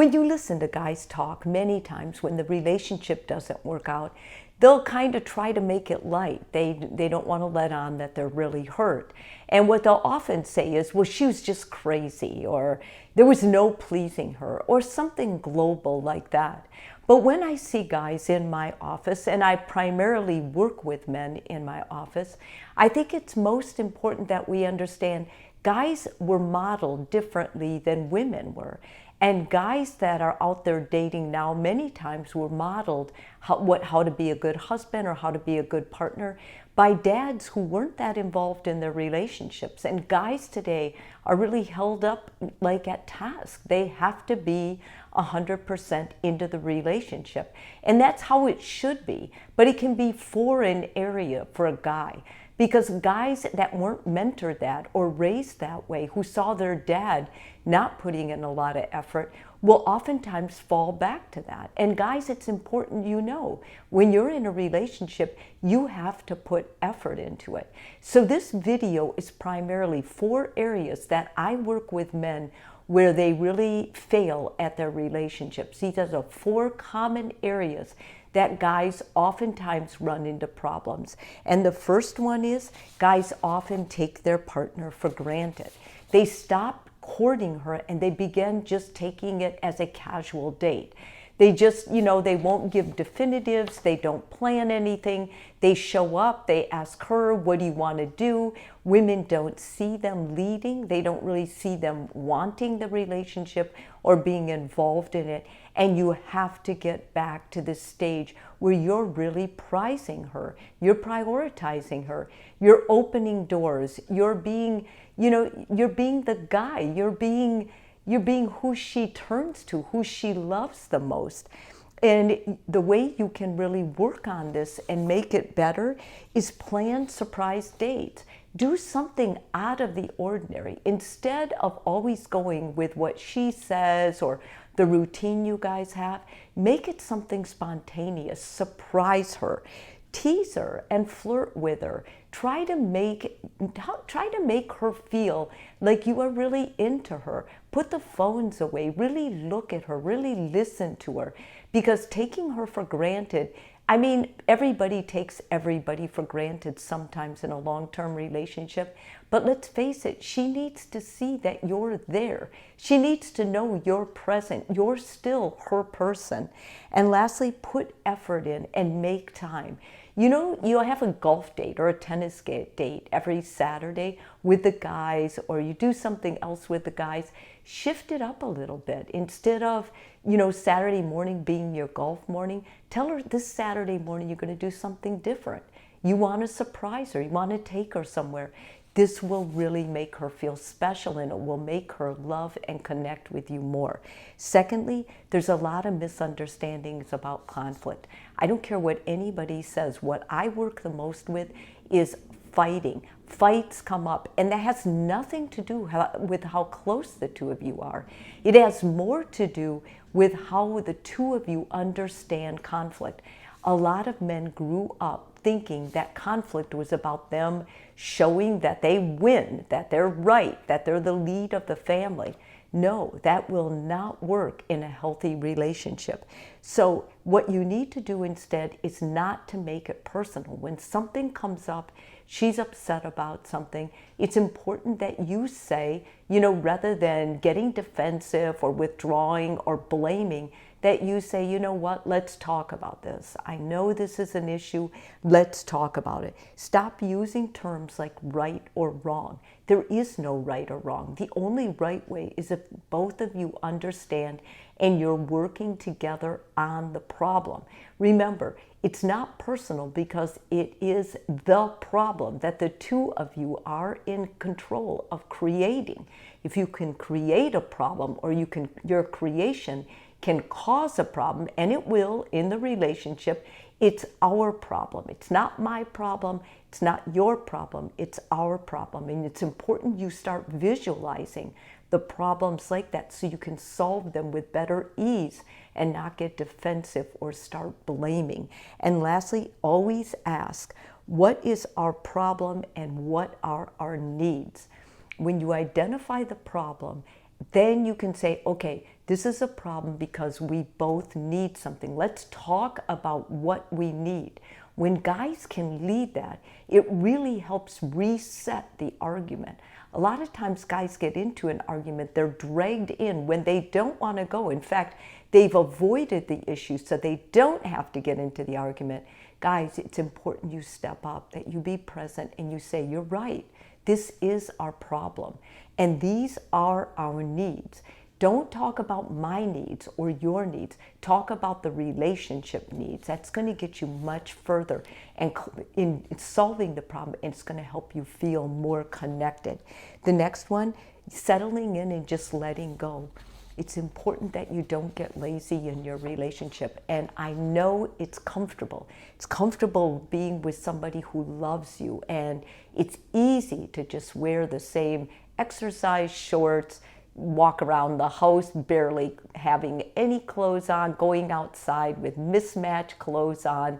When you listen to guys talk, many times when the relationship doesn't work out, they'll kind of try to make it light. They don't want to let on that they're really hurt. And what they'll often say is, well, she was just crazy, or there was no pleasing her, or something global like that. But when I see guys in my office, and I primarily work with men in my office, I think it's most important that we understand guys were modeled differently than women were. And guys that are out there dating now, many times were modeled how to be a good husband or how to be a good partner by dads who weren't that involved in their relationships. And guys today are really held up like at task. They have to be 100% into the relationship. And that's how it should be. But it can be foreign area for a guy. Because guys that weren't mentored that or raised that way, who saw their dad not putting in a lot of effort, will oftentimes fall back to that. And guys, it's important you know, when you're in a relationship, you have to put effort into it. So this video is primarily 4 areas that I work with men where they really fail at their relationships. These are the 4 common areas that guys oftentimes run into problems. And the first one is guys often take their partner for granted. They stop courting her and they begin just taking it as a casual date. They just, they won't give definitives, they don't plan anything, they show up, they ask her, what do you want to do? Women don't see them leading, they don't really see them wanting the relationship or being involved in it. And you have to get back to this stage where you're really prizing her, you're prioritizing her, you're opening doors, you're being, you're being the guy, you're being who she turns to, who she loves the most. And the way you can really work on this and make it better is plan surprise dates. Do something out of the ordinary. Instead of always going with what she says or the routine you guys have, make it something spontaneous. Surprise her. Tease her and flirt with her. Try to make her feel like you are really into her. Put the phones away. Really look at her. Really listen to her. Because taking her for granted, everybody takes everybody for granted sometimes in a long-term relationship. But let's face it, she needs to see that you're there. She needs to know you're present. You're still her person. And lastly, put effort in and make time. You'll have a golf date or a tennis date every Saturday with the guys, or you do something else with the guys. Shift it up a little bit. Instead of, Saturday morning being your golf morning, tell her this Saturday morning you're going to do something different. You want to surprise her. You want to take her somewhere. This will really make her feel special, and it will make her love and connect with you more. Secondly, there's a lot of misunderstandings about conflict. I don't care what anybody says. What I work the most with is fighting. Fights come up, and that has nothing to do with how close the two of you are. It has more to do with how the two of you understand conflict. A lot of men grew up thinking that conflict was about them showing that they win, that they're right, that they're the lead of the family. No, that will not work in a healthy relationship. So what you need to do instead is not to make it personal. When something comes up, she's upset about something, it's important that you say, rather than getting defensive or withdrawing or blaming, that you say, you know what, let's talk about this. I know this is an issue. Let's talk about it. Stop using terms like right or wrong. There is no right or wrong. The only right way is if both of you understand and you're working together on the problem. Remember, it's not personal because it is the problem that the two of you are in control of creating. If you can create a problem, or your creation can cause a problem, and it will in the relationship, it's our problem. It's not my problem. It's not your problem. It's our problem. And it's important you start visualizing the problems like that so you can solve them with better ease and not get defensive or start blaming. And lastly, always ask, what is our problem and what are our needs? When you identify the problem, then you can say, okay, This is a problem because we both need something. Let's talk about what we need. When guys can lead that, it really helps reset the argument. A lot of times guys get into an argument, they're dragged in when they don't want to go. In fact, they've avoided the issue so they don't have to get into the argument. Guys, it's important you step up, that you be present and you say, you're right, this is our problem and these are our needs. Don't talk about my needs or your needs. Talk about the relationship needs. That's going to get you much further and in solving the problem. It's going to help you feel more connected. The next one, settling in and just letting go. It's important that you don't get lazy in your relationship. And I know it's comfortable. It's comfortable being with somebody who loves you. And it's easy to just wear the same exercise shorts, walk around the house barely having any clothes on, going outside with mismatched clothes on,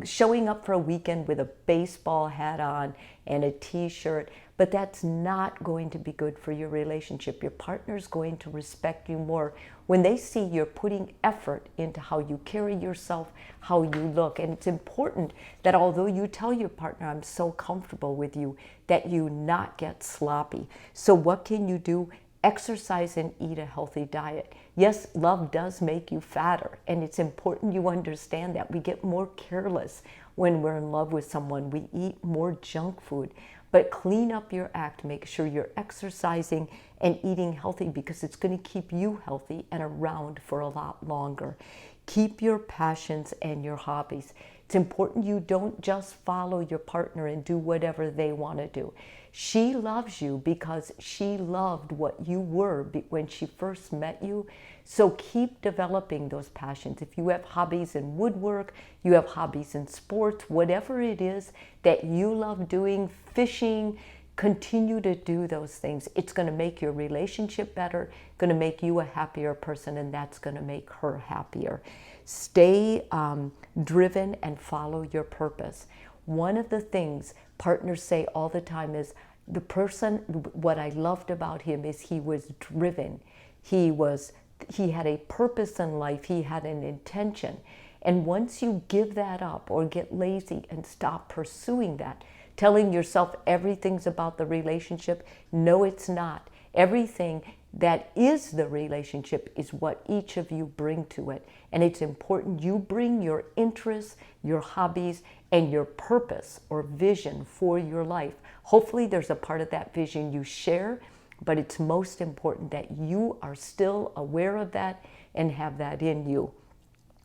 showing up for a weekend with a baseball hat on and a t-shirt. But that's not going to be good for your relationship. Your partner's going to respect you more when they see you're putting effort into how you carry yourself, how you look. And it's important that although you tell your partner, I'm so comfortable with you, that you not get sloppy. So what can you do? Exercise and eat a healthy diet. Yes, love does make you fatter, and it's important you understand that. We get more careless when we're in love with someone. We eat more junk food. But clean up your act, make sure you're exercising and eating healthy because it's going to keep you healthy and around for a lot longer. Keep your passions and your hobbies. It's important you don't just follow your partner and do whatever they want to do. She loves you because she loved what you were when she first met you. So keep developing those passions. If you have hobbies in woodwork, you have hobbies in sports, whatever it is that you love doing, fishing, continue to do those things. It's going to make your relationship better, going to make you a happier person, and that's going to make her happier. Stay driven and follow your purpose. One of the things partners say all the time is, the person, what I loved about him is he was driven. He had a purpose in life. He had an intention. And once you give that up or get lazy and stop pursuing that, telling yourself everything's about the relationship, no, it's not. Everything that is the relationship is what each of you bring to it. And it's important you bring your interests, your hobbies, and your purpose or vision for your life. Hopefully there's a part of that vision you share, but it's most important that you are still aware of that and have that in you.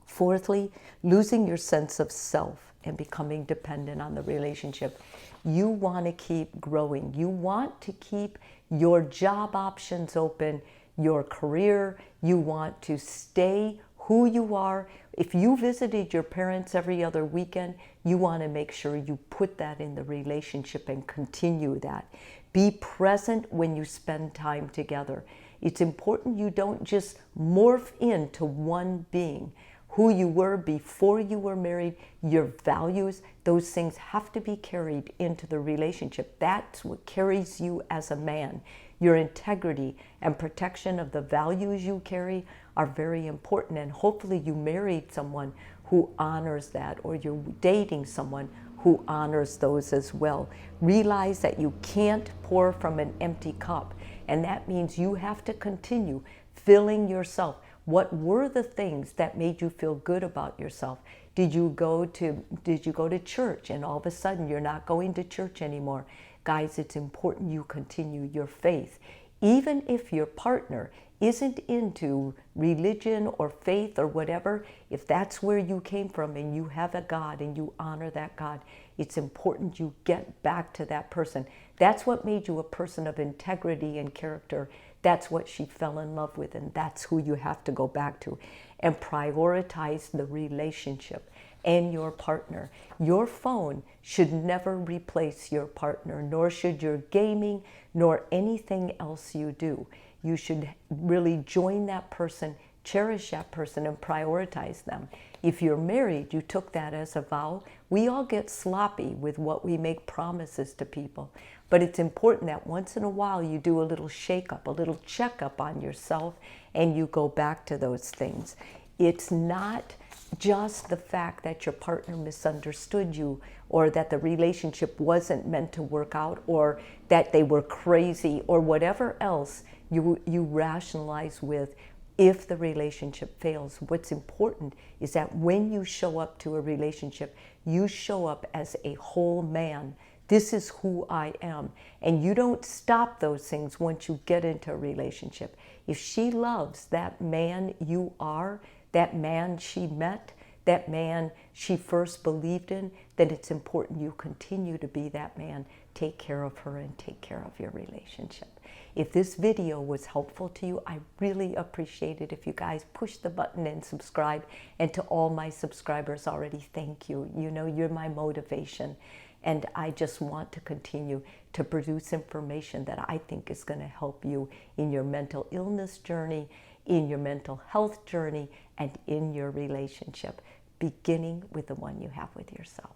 Fourthly, losing your sense of self and becoming dependent on the relationship. You want to keep growing. You want to keep your job options open, your career. You want to stay who you are. If you visited your parents every other weekend, you want to make sure you put that in the relationship and continue that. Be present when you spend time together. It's important you don't just morph into one being. Who you were before you were married, your values, those things have to be carried into the relationship. That's what carries you as a man. Your integrity and protection of the values you carry are very important, and hopefully you married someone who honors that, or you're dating someone who honors those as well. Realize that you can't pour from an empty cup, and that means you have to continue filling yourself. What were the things that made you feel good about yourself? Did you go to church and all of a sudden you're not going to church anymore? Guys, it's important you continue your faith. Even if your partner isn't into religion or faith or whatever, if that's where you came from and you have a God and you honor that God, it's important you get back to that person. That's what made you a person of integrity and character. That's what she fell in love with, and that's who you have to go back to. And prioritize the relationship and your partner. Your phone should never replace your partner, nor should your gaming, nor anything else you do. You should really join that person, cherish that person, and prioritize them. If you're married, you took that as a vow. We all get sloppy with what we make promises to people. But it's important that once in a while you do a little shake-up, a little checkup on yourself and you go back to those things. It's not just the fact that your partner misunderstood you, or that the relationship wasn't meant to work out, or that they were crazy, or whatever else you rationalize with. If the relationship fails, what's important is that when you show up to a relationship, you show up as a whole man. This is who I am. And you don't stop those things once you get into a relationship. If she loves that man you are, that man she met, that man she first believed in, then it's important you continue to be that man. Take care of her and take care of your relationship. If this video was helpful to you, I really appreciate it if you guys push the button and subscribe. And to all my subscribers already, thank you. You know, you're my motivation. And I just want to continue to produce information that I think is going to help you in your mental illness journey, in your mental health journey, and in your relationship, beginning with the one you have with yourself.